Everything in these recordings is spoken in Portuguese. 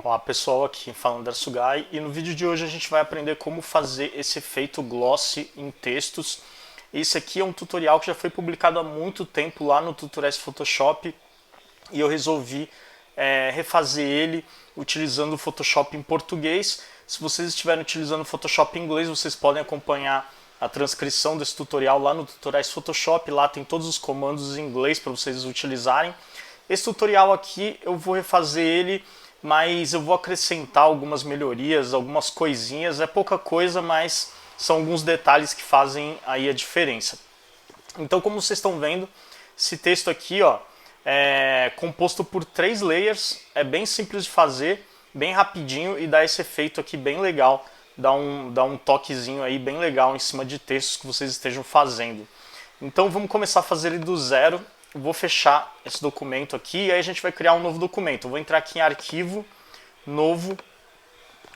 Olá pessoal, aqui falando da Sugai, e no vídeo de hoje a gente vai aprender como fazer esse efeito glossy em textos. Esse aqui é um tutorial que já foi publicado há muito tempo lá no Tutoriais Photoshop e eu resolvi refazer ele utilizando o Photoshop em português. Se vocês estiverem utilizando o Photoshop em inglês, vocês podem acompanhar a transcrição desse tutorial lá no Tutoriais Photoshop, lá tem todos os comandos em inglês para vocês utilizarem. Esse tutorial aqui eu vou refazer ele, mas eu vou acrescentar algumas melhorias, algumas coisinhas, é pouca coisa, mas são alguns detalhes que fazem aí a diferença. Então, como vocês estão vendo, esse texto aqui ó, é composto por 3 layers, é bem simples de fazer, bem rapidinho e dá esse efeito aqui bem legal, dá um toquezinho aí bem legal em cima de textos que vocês estejam fazendo. Então vamos começar a fazer ele do zero. Vou fechar esse documento aqui e aí a gente vai criar um novo documento. Eu vou entrar aqui em arquivo, novo,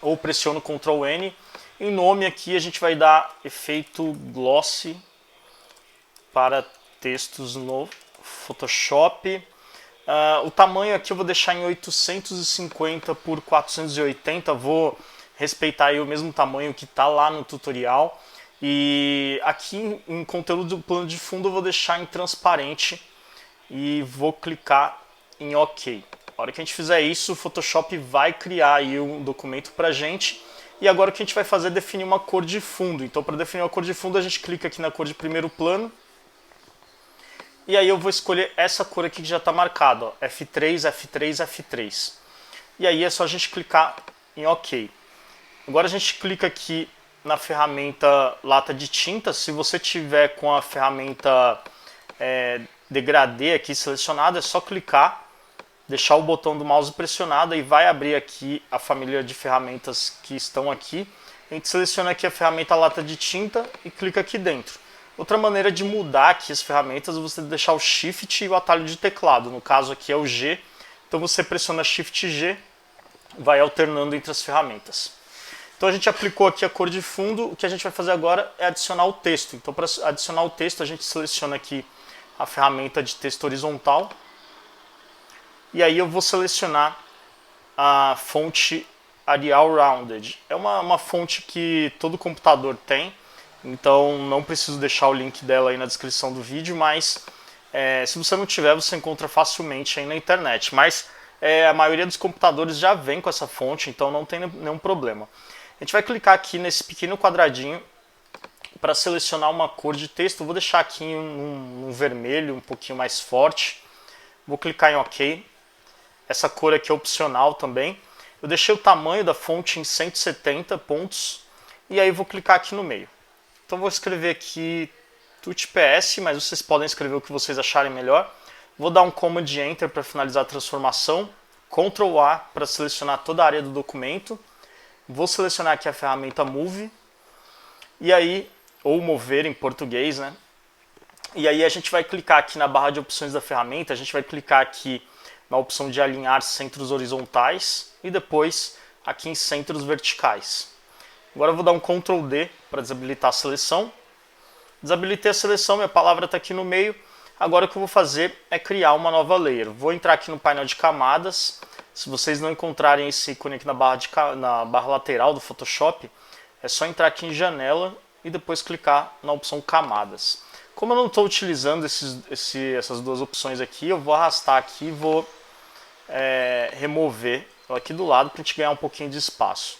ou pressiono Ctrl N. Em nome aqui a gente vai dar efeito glossy para textos no Photoshop. O tamanho aqui eu vou deixar em 850 por 480, vou respeitar aí o mesmo tamanho que está lá no tutorial. E aqui em conteúdo do plano de fundo eu vou deixar em transparente e vou clicar em OK. Na hora que a gente fizer isso, o Photoshop vai criar aí um documento pra gente. E agora o que a gente vai fazer é definir uma cor de fundo. Então, para definir uma cor de fundo, a gente clica aqui na cor de primeiro plano. E aí eu vou escolher essa cor aqui que já está marcada, ó, F3, F3, F3. E aí é só a gente clicar em OK. Agora a gente clica aqui na ferramenta lata de tinta. Se você tiver com a ferramenta degradê aqui selecionado, é só clicar, deixar o botão do mouse pressionado e vai abrir aqui a família de ferramentas que estão aqui. A gente seleciona aqui a ferramenta lata de tinta e clica aqui dentro. Outra maneira de mudar aqui as ferramentas é você deixar o Shift e o atalho de teclado. No caso aqui é o G. Então você pressiona Shift G, vai alternando entre as ferramentas. Então a gente aplicou aqui a cor de fundo. O que a gente vai fazer agora é adicionar o texto. Então para adicionar o texto a gente seleciona aqui a ferramenta de texto horizontal. E aí eu vou selecionar a fonte Arial Rounded. É uma fonte que todo computador tem, então não preciso deixar o link dela aí na descrição do vídeo, mas se você não tiver, você encontra facilmente aí na internet. Mas a maioria dos computadores já vem com essa fonte, então não tem nenhum problema. A gente vai clicar aqui nesse pequeno quadradinho para selecionar uma cor de texto. Vou deixar aqui um vermelho um pouquinho mais forte. Vou clicar em OK. Essa cor aqui é opcional também. Eu deixei o tamanho da fonte em 170 pontos. E aí vou clicar aqui no meio. Então vou escrever aqui TutPS, mas vocês podem escrever o que vocês acharem melhor. Vou dar um Command Enter para finalizar a transformação. Ctrl A para selecionar toda a área do documento. Vou selecionar aqui a ferramenta Move. E aí, ou mover em português, né? E aí a gente vai clicar aqui na barra de opções da ferramenta, a gente vai clicar aqui na opção de alinhar centros horizontais e depois aqui em centros verticais. Agora eu vou dar um Ctrl D para desabilitar a seleção. Desabilitei a seleção, minha palavra está aqui no meio. Agora o que eu vou fazer é criar uma nova layer. Vou entrar aqui no painel de camadas. Se vocês não encontrarem esse ícone aqui na barra lateral do Photoshop, é só entrar aqui em janela e depois clicar na opção camadas. Como eu não estou utilizando essas duas opções aqui, eu vou arrastar aqui e vou remover aqui do lado para a gente ganhar um pouquinho de espaço.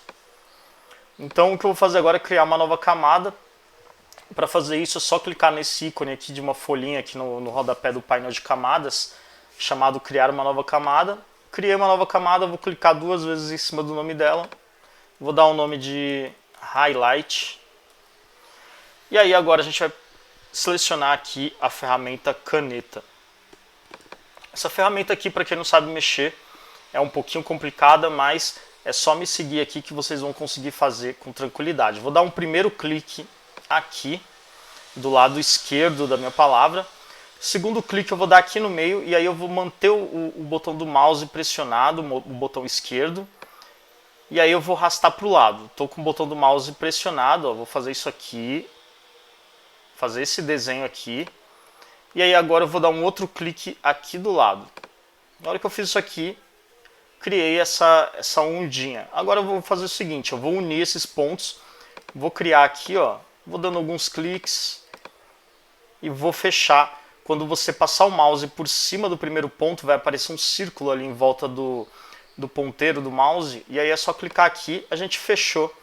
Então o que eu vou fazer agora é criar uma nova camada. Para fazer isso é só clicar nesse ícone aqui de uma folhinha aqui no rodapé do painel de camadas, chamado criar uma nova camada. Criei uma nova camada, vou clicar 2 vezes em cima do nome dela. Vou dar o nome de Highlight. E aí agora a gente vai selecionar aqui a ferramenta caneta. Essa ferramenta aqui, para quem não sabe mexer, é um pouquinho complicada, mas é só me seguir aqui que vocês vão conseguir fazer com tranquilidade. Vou dar um primeiro clique aqui, do lado esquerdo da minha palavra. Segundo clique eu vou dar aqui no meio, e aí eu vou manter o botão do mouse pressionado, o botão esquerdo. E aí eu vou arrastar para o lado. Estou com o botão do mouse pressionado, ó, vou fazer isso aqui. Fazer esse desenho aqui. E aí agora eu vou dar um outro clique aqui do lado. Na hora que eu fiz isso aqui, criei essa ondinha. Agora eu vou fazer o seguinte, eu vou unir esses pontos, vou criar aqui, ó, vou dando alguns cliques e vou fechar. Quando você passar o mouse por cima do primeiro ponto, vai aparecer um círculo ali em volta do ponteiro do mouse, e aí é só clicar aqui, a gente fechou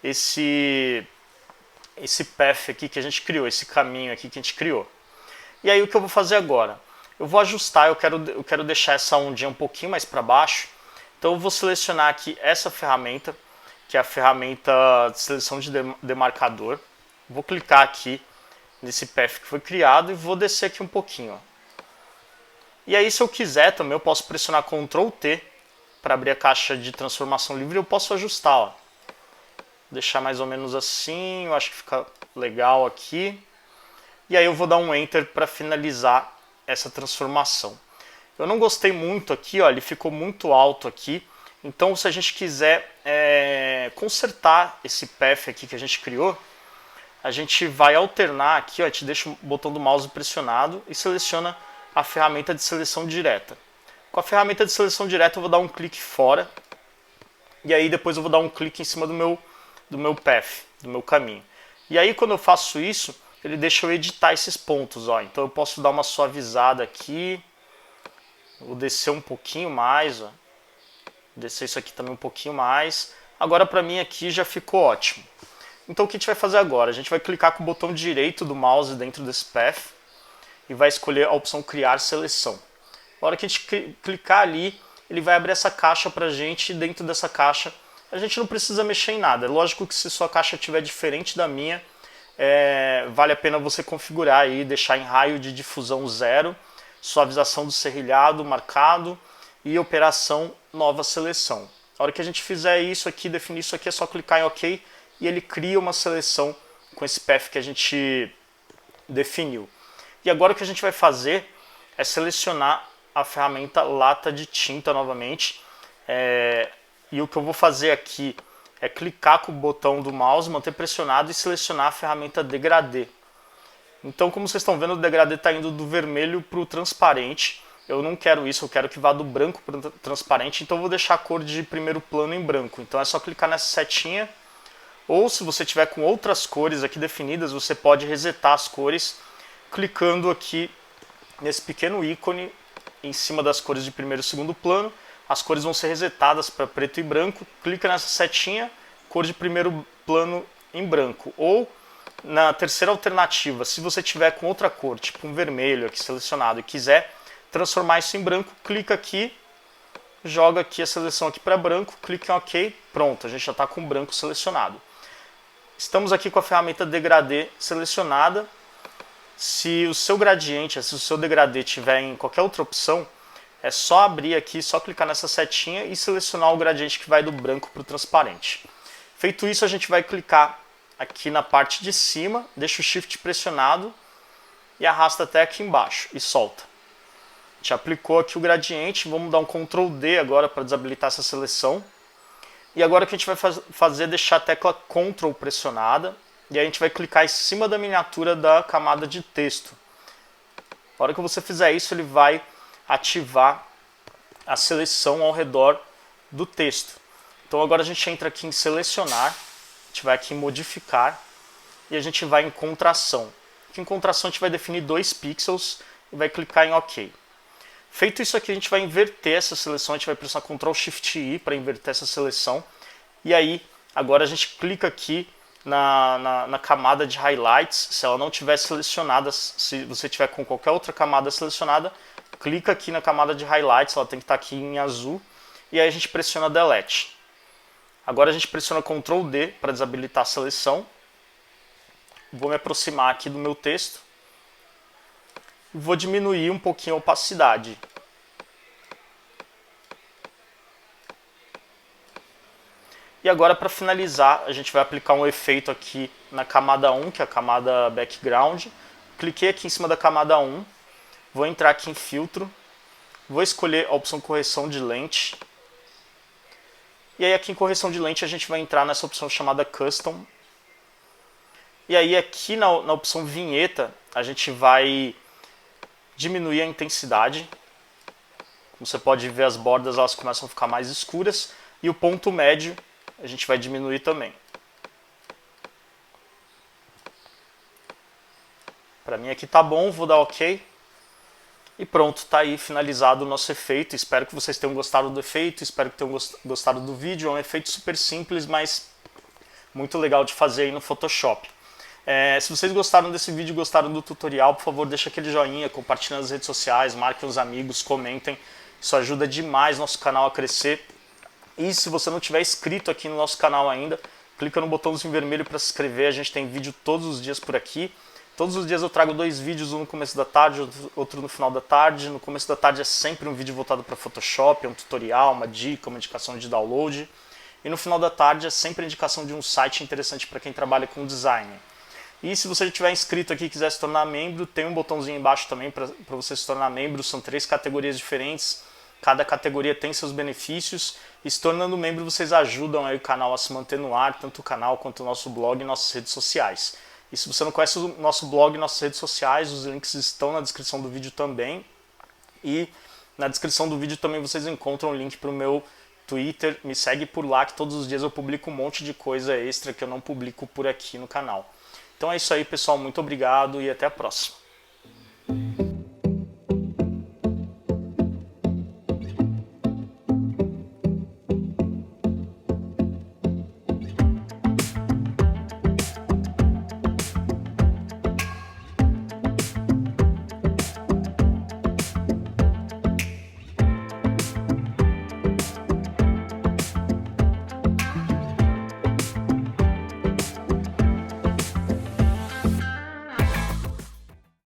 esse path aqui que a gente criou, esse caminho aqui que a gente criou. E aí o que eu vou fazer agora? Eu vou ajustar, eu quero deixar essa ondinha um pouquinho mais para baixo, então eu vou selecionar aqui essa ferramenta, que é a ferramenta de seleção de demarcador. Vou clicar aqui nesse path que foi criado e vou descer aqui um pouquinho. Ó. E aí se eu quiser também eu posso pressionar Ctrl T para abrir a caixa de transformação livre, eu posso ajustar. Ó. Deixar mais ou menos assim, eu acho que fica legal aqui. E aí eu vou dar um Enter para finalizar essa transformação. Eu não gostei muito aqui, ó, ele ficou muito alto aqui. Então se a gente quiser consertar esse path aqui que a gente criou, a gente vai alternar aqui, ó, a gente deixa o botão do mouse pressionado e seleciona a ferramenta de seleção direta. Com a ferramenta de seleção direta eu vou dar um clique fora e aí depois eu vou dar um clique em cima do meu path, do meu caminho. E aí quando eu faço isso, ele deixa eu editar esses pontos, ó. Então eu posso dar uma suavizada aqui, vou descer um pouquinho mais, ó. Descer isso aqui também um pouquinho mais. Agora para mim aqui já ficou ótimo. Então o que a gente vai fazer agora? A gente vai clicar com o botão direito do mouse dentro desse path e vai escolher a opção criar seleção. Na hora que a gente clicar ali, ele vai abrir essa caixa pra gente e dentro dessa caixa a gente não precisa mexer em nada. É lógico que se sua caixa estiver diferente da minha, vale a pena você configurar aí, deixar em raio de difusão 0, suavização do serrilhado marcado e operação nova seleção. Na hora que a gente fizer isso aqui, definir isso aqui, é só clicar em OK e ele cria uma seleção com esse path que a gente definiu. E agora o que a gente vai fazer é selecionar a ferramenta lata de tinta novamente. E o que eu vou fazer aqui é clicar com o botão do mouse, manter pressionado e selecionar a ferramenta degradê. Então, como vocês estão vendo, o degradê está indo do vermelho para o transparente. Eu não quero isso, eu quero que vá do branco para o transparente, então eu vou deixar a cor de primeiro plano em branco. Então é só clicar nessa setinha, ou se você tiver com outras cores aqui definidas, você pode resetar as cores clicando aqui nesse pequeno ícone em cima das cores de primeiro e segundo plano. As cores vão ser resetadas para preto e branco, clica nessa setinha, cor de primeiro plano em branco. Ou na terceira alternativa, se você tiver com outra cor, tipo um vermelho aqui selecionado e quiser transformar isso em branco, clica aqui, joga aqui a seleção aqui para branco, clica em OK, pronto, a gente já está com o branco selecionado. Estamos aqui com a ferramenta degradê selecionada. Se o seu gradiente, se o seu degradê estiver em qualquer outra opção, é só abrir aqui, só clicar nessa setinha e selecionar o gradiente que vai do branco para o transparente. Feito isso, a gente vai clicar aqui na parte de cima, deixa o Shift pressionado e arrasta até aqui embaixo e solta. A gente aplicou aqui o gradiente, vamos dar um Ctrl D agora para desabilitar essa seleção. E agora o que a gente vai fazer é deixar a tecla Ctrl pressionada e aí a gente vai clicar em cima da miniatura da camada de texto. Na hora que você fizer isso, ele vai ativar a seleção ao redor do texto. Então agora a gente entra aqui em selecionar, a gente vai aqui em modificar e a gente vai em contração. Aqui em contração a gente vai definir 2 pixels e vai clicar em OK. Feito isso aqui, a gente vai inverter essa seleção, a gente vai pressionar Ctrl Shift I para inverter essa seleção. E aí, agora a gente clica aqui na camada de highlights, se ela não estiver selecionada, se você tiver com qualquer outra camada selecionada, clica aqui na camada de highlights, ela tem que estar aqui em azul, e aí a gente pressiona Delete. Agora a gente pressiona Ctrl D para desabilitar a seleção. Vou me aproximar aqui do meu texto. Vou diminuir um pouquinho a opacidade. E agora, para finalizar, a gente vai aplicar um efeito aqui na camada 1, que é a camada background. Cliquei aqui em cima da camada 1, vou entrar aqui em filtro, vou escolher a opção correção de lente. E aí aqui em correção de lente a gente vai entrar nessa opção chamada Custom. E aí aqui na opção vinheta a gente vai diminuir a intensidade, Como você pode ver, as bordas elas começam a ficar mais escuras e o ponto médio a gente vai diminuir também. Para mim aqui tá bom, vou dar OK. E pronto, tá aí finalizado o nosso efeito. Espero que vocês tenham gostado do efeito, espero que tenham gostado do vídeo. É um efeito super simples, mas muito legal de fazer aí no Photoshop. Se vocês gostaram desse vídeo, gostaram do tutorial, por favor, deixa aquele joinha, compartilhem nas redes sociais, marquem os amigos, comentem. Isso ajuda demais nosso canal a crescer. E se você não tiver inscrito aqui no nosso canal ainda, clica no botãozinho vermelho para se inscrever. A gente tem vídeo todos os dias por aqui. Todos os dias eu trago 2 vídeos, um no começo da tarde, outro no final da tarde. No começo da tarde é sempre um vídeo voltado para Photoshop, um tutorial, uma dica, uma indicação de download. E no final da tarde é sempre a indicação de um site interessante para quem trabalha com design. E se você já estiver inscrito aqui e quiser se tornar membro, tem um botãozinho embaixo também para você se tornar membro. São 3 categorias diferentes, cada categoria tem seus benefícios. E se tornando membro, vocês ajudam aí o canal a se manter no ar, tanto o canal quanto o nosso blog e nossas redes sociais. E se você não conhece o nosso blog e nossas redes sociais, os links estão na descrição do vídeo também. E na descrição do vídeo também vocês encontram o link para o meu Twitter. Me segue por lá que todos os dias eu publico um monte de coisa extra que eu não publico por aqui no canal. Então é isso aí, pessoal. Muito obrigado e até a próxima.